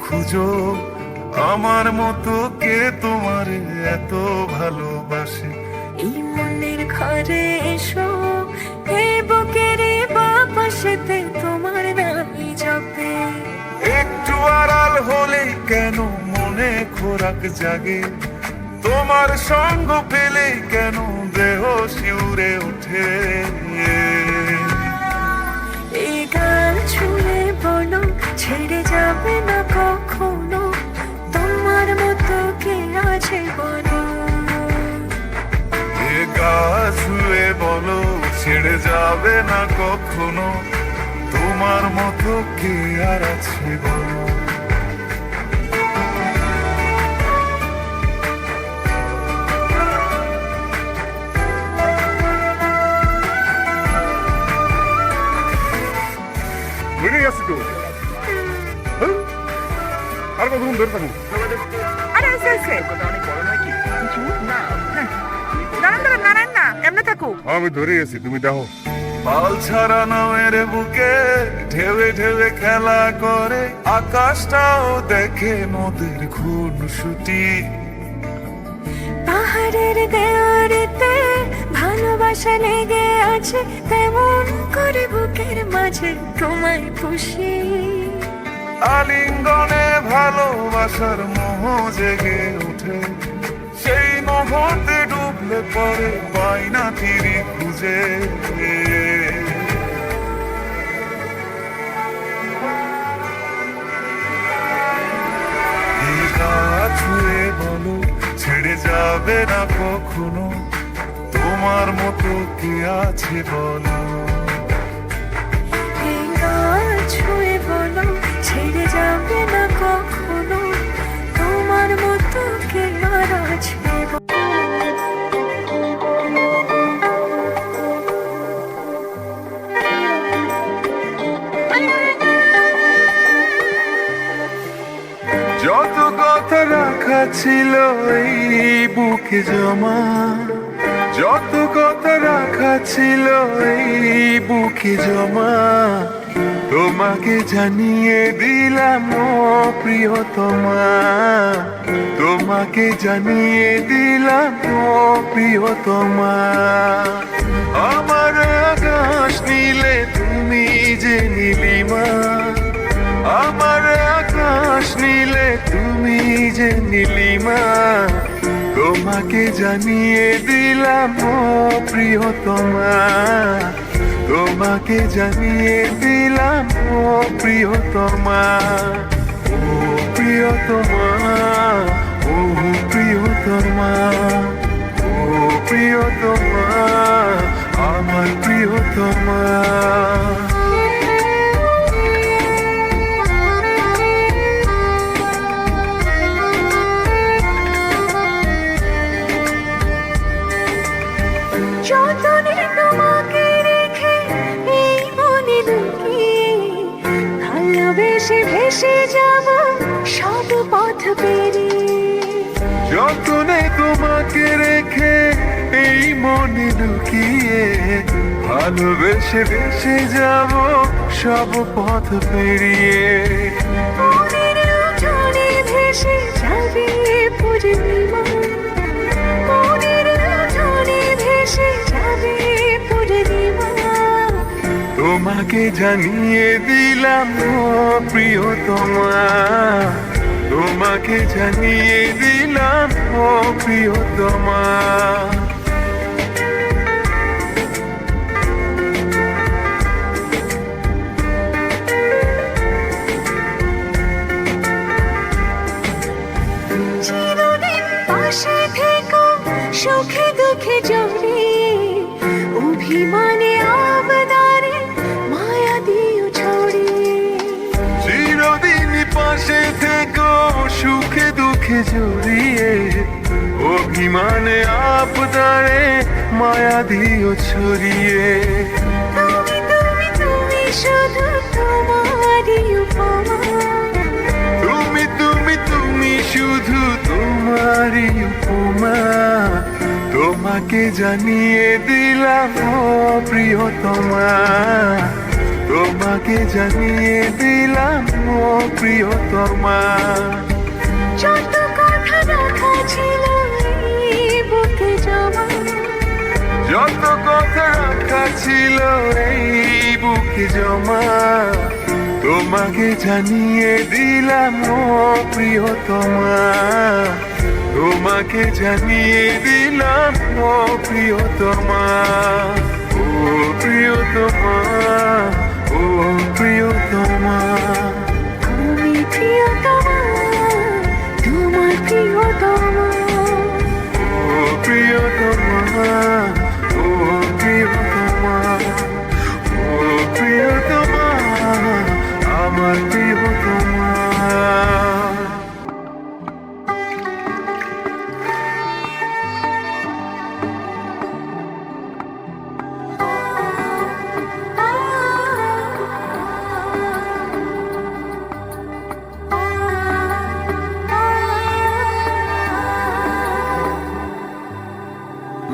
খুঁজো, আমার মতো কে তোমার এত ভালোবাসে। এই মনের ঘরে এসো, এই বুকের বাপাশেতে তোমার নামই জপে। একটু আড়াল হলেই কেন মনে খোরাক জাগে, তোমার সঙ্গ পেলেই কেন দেহ শিউরে ওঠে। এই গান ছুঁয়ে বলো, ছেড়ে যাবে না কখনো, তোমার মতো কে আছে বলো। এ গা ছুঁয়ে বলো, ছেড়ে যাবে না কখনো, তোমার মতো কে আর আছে বলো। বেরিয়ে গেছে তো, হ্যাঁ? আর কতক্ষণ ধরে থাকবো? আরে আচ্ছা আচ্ছা না দাঁড়ান দাঁড়ান নারায়ণ না এমনি থাকুক। আমি ধরে গেছি, তুমি দেখো। পাল ছাড়া নামের বুকে ঢেউে ঢেউে খেলা করে, আকাশটাও দেখে নদীর খুনসুটি। পাহাড়ের দেওয়ারিতে ভালোবাসা লেগে আছে, তেমন করে বুকের মাঝে তোমায় খুশি। আলিঙ্গনে ভালোবাসার মোহ জেগে ওঠে, সেই মোহতে ডুবলে পরে পাই না ফিরি খুঁজে। এই গা ছুঁয়ে বলো, ছেড়ে যাবে না কখনো, তোমার মতো কে আছে বলো। এই গান ছুঁয়ে বলো, ছেড়ে যাবে না কখনো, তোমার মতো কে আর আছে বলো। যত কথা রাখা ছিল এই বুকে জমা, যত কথা রাখা ছিল এই বুকে জমা, তোমাকে জানিয়ে দিলাম ও প্রিয়তমা, তোমাকে জানিয়ে দিলাম ও প্রিয়তমা। আমার আকাশ নীলে তুমি যে নীলিমা, আমার আকাশ নীলে তুমি যে নীলিমা, তোমাকে জানিয়ে দিলাম ও প্রিয়তমা, তোমাকে জানিয়ে দিলাম ও প্রিয়তমা। ও প্রিয়তমা, ও প্রিয়তমা, ও প্রিয়তমা, আমার প্রিয়তমা। যতনে তোমাকে রেখে এই মনে লুকিয়ে, ভালোবেসে ভেসে যাব সব পথ পেরিয়ে। যতনে তোমাকে রেখে এই মনে লুকিয়ে, ভালোবেসে ভেসে যাব সব পথ পেরিয়ে। মনের উঠোনে ভেসে যাবে পূর্ণিমা, মনের উঠোনে ভেসে যাবে পূর্ণিমা। তোমাকে জানিয়ে দিলাম ও প্রিয়তমা, তোমাকে জানিয়ে দিলাম ও প্রিয়তমা। চিরদিন পাশে থেকো, সুখে দুঃখে জড়িয়ে, অভিমানে আবদারে মায়া দিও ছড়িয়ে। চিরদিন পাশে থেকো, সুখে দুঃখে জড়িয়ে, অভিমানে আবদারে মায়া দিও ছড়িয়ে। তুমি তুমি তুমি শুধু তোমারই উপমা, তুমি তুমি তুমি শুধু তোমারই উপমা, তোমাকে জানিয়ে দিলাম ও প্রিয়তমা, তোমাকে তোমাকে জানিয়ে দিলাম ও প্রিয়তমা। যত কথা রাখা ছিল এই বুকে জমা, যত কথা রাখা ছিল এই বুকে জমা, তোমাকে জানিয়ে দিলাম ও প্রিয়তমা। তোমাকে জানিয়ে দিলাম ও প্রিয়তমা, ও প্রিয়তমা, ও প্রিয়তমা। আমি প্রিয়তমা, তোমার প্রিয়তমা। ও প্রিয়তমা, ও প্রিয়তমা, ও প্রিয়তমা, আমার প্রিয়তমা।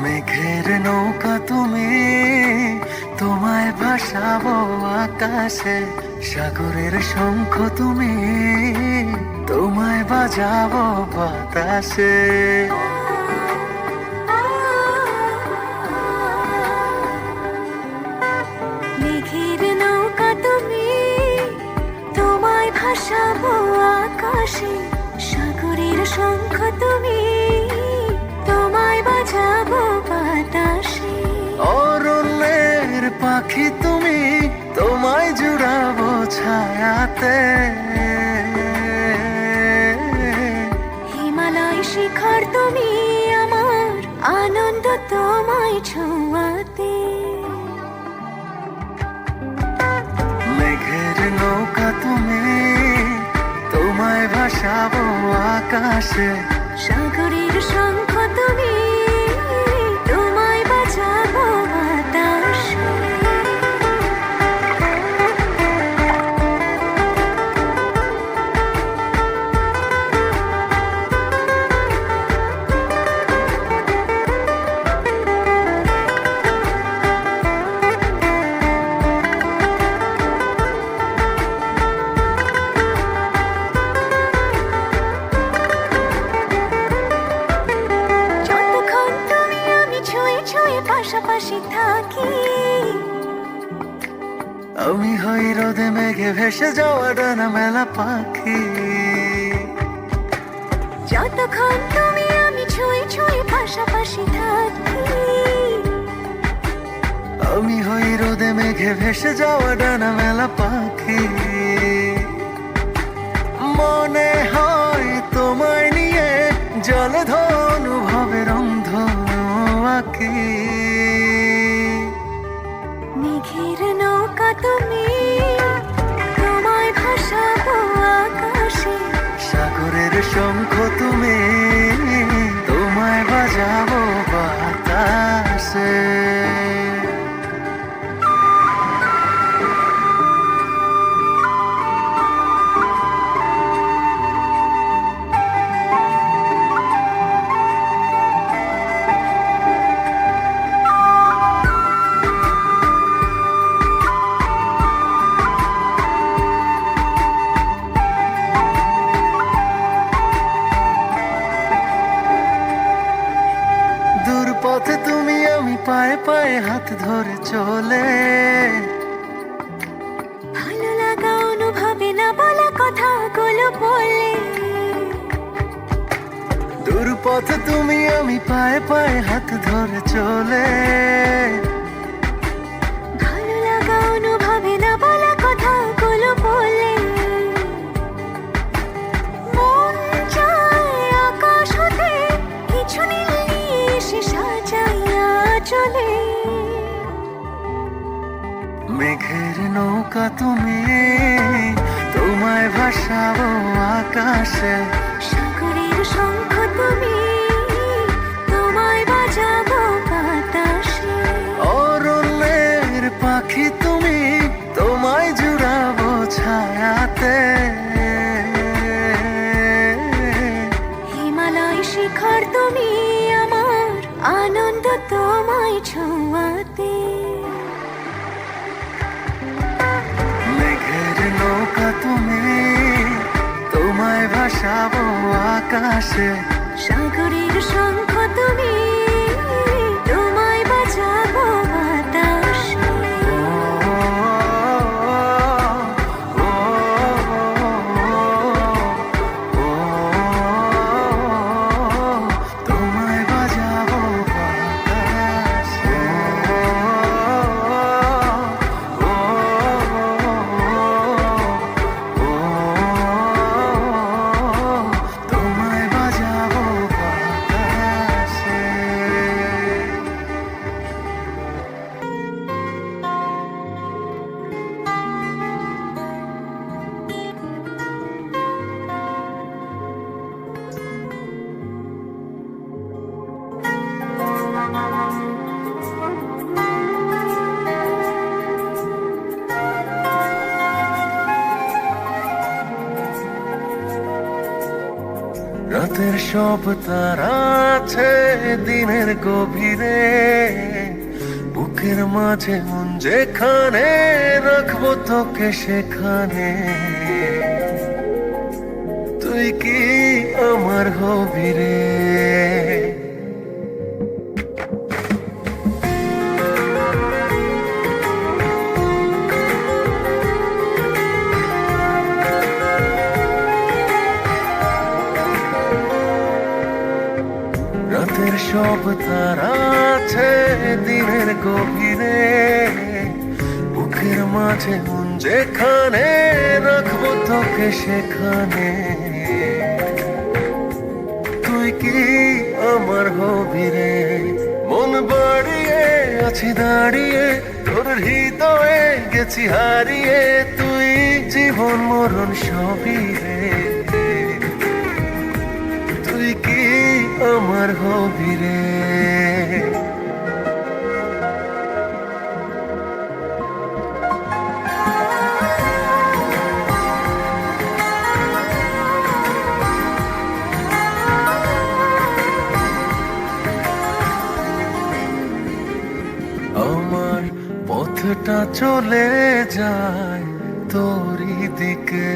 মেঘের নৌকা তুমি, তোমায় ভাসাবো আকাশে। সাগরের শঙ্খ তুমি, তোমায় বাজাবো বাতাসে। মেঘের নৌকা তুমি, তোমায় ভাসাবো আকাশে। সাগরের শঙ্খ তুমি, তোমায় বাজাবো বাতাসে। অরণ্যের পাখি তুমি, তোমায় জুড়াবো ছায়াতে। হিমালয় শিখর তুমি, আমার আনন্দ তোমায় ছোঁয়াতে। মেঘের নৌকা তুমি, তোমায় ভাসাবো আকাশে। সাগরের শঙ্খ তুমি, তোমায় বাজাবো বাতাসে। যতক্ষণ তুমি আমি ছুঁয়ে ছুঁয়ে পাশাপাশি থাকি, আমি হই রোদে মেঘে ভেসে যাওয়া ডানা মেলা পাখি। যতক্ষণ তুমি আমি ছুঁয়ে ছুঁয়ে পাশাপাশি থাকি, আমি হই রোদে মেঘে ভেসে যাওয়া ডানা মেলা পাখি। মনে হয় তোমায় নিয়ে জলে ধনুভাবে রংধনু আঁকি। মেঘের নৌকা তুমি, তোমায় ভাসাবো আকাশে। সাগরের শঙ্খ তুমি, তোমায় বাজাবো বাতাসে। দূর পথে তুমি আমি পায়ে পায়ে হাত ধরে চলে। ভালো লাগা অনুভবে না বলা কথাগুলো বলে। দূর পথে তুমি আমি পায়ে পায়ে হাত ধরে চলে। ভালো লাগা অনুভবে না বলা কথাগুলো বলে। মন চায় আকাশ হতে কিছু নীল নিয়ে এসে সাজাইয়া চলে। মেঘের নৌকা তুমি, তোমায় ভাসাবো আকাশে। সাগরের শঙ্খ তুমি, তোমায় বাজাবো বাতাসে। অরণ্যের পাখি তুমি, তোমায় জুড়াবো ছায়াতে। হিমালয় শিখর তুমি, আমার আনন্দ তোমায় ছোঁয়াতে। বাতাসে। সাগরের শঙ্খ তুমি, তোমায় বাজাবো বাতাসে। তোমায় বাজাবো বাতাসে। তোমায় বাজাবো বাতাসে। রাতের সব তারা আছে দিনের গভীরে, বুকের মাঝে মন যেখানে রাখবো তোকে সেখানে। তুই কি আমার হবি রে? রাতের সব তারা আছে দিনের গভীরে, বুকের মাঝে মন যেখানে রাখবো তোকে সেখানে। তুই কি আমার হবি রে? মন বাড়িয়ে আছি দাঁড়িয়ে, তোর হৃদয়ে গেছি হারিয়ে। তুই জীবন মরণ সবই রে। তুই কি আমার হবি রে? আমার পথটা চলে যায় তোরই দিকে,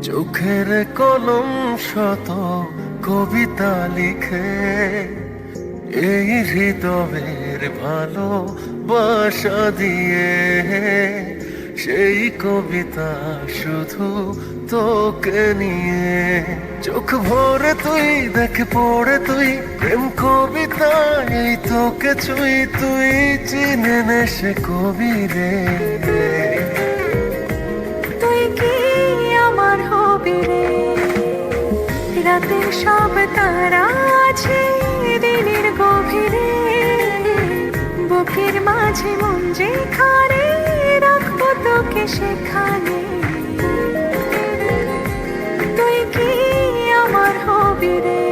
চোখের কলম শত কবিতা লিখে। এই হৃদয়ের ভালোবাসা দিয়ে সেই কবিতা শুধু তোকে নিয়ে। চোখ ভরে তুই দেখ পড়ে তুই প্রেম কবিতা, এই তোকে ছুঁই তুই চিনে নে সে কবি রে। তুই কি আমার হবি রে? রাতের সব তারা আছে দিনের গভীরে, বুকের মাঝে মন যেখানে রাখবো তোকে সেখানে। তুই কি আমার হবি রে?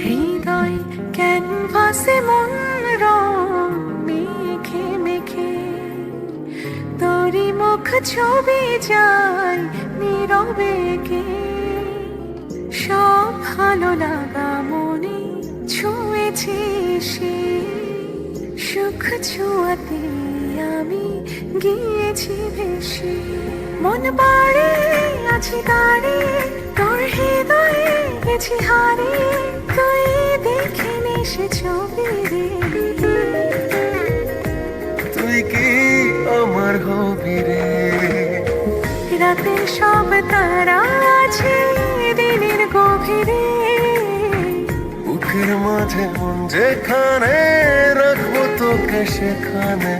হৃদয় ক্যানভাসে মন রং মেখে মেখে, তোরই মুখ ছবি যায় নীরবে কে। সব ভালো লাগা মনে ছুঁয়েছি সে, সুখ ছোঁয়াতে আমি গিয়েছি ভেসে। মন বাড়ে আছি দাঁড়িয়ে, তোর হৃদয়ে গেছি হারিয়ে। তুই দেখে নে সে ছবি রে। তুই কি আমার হবি রে? রাতের সব তারা আছে দিনের গভীরে, বুকের মাঝে মন যেখানে রাখবো তোকে সেখানে।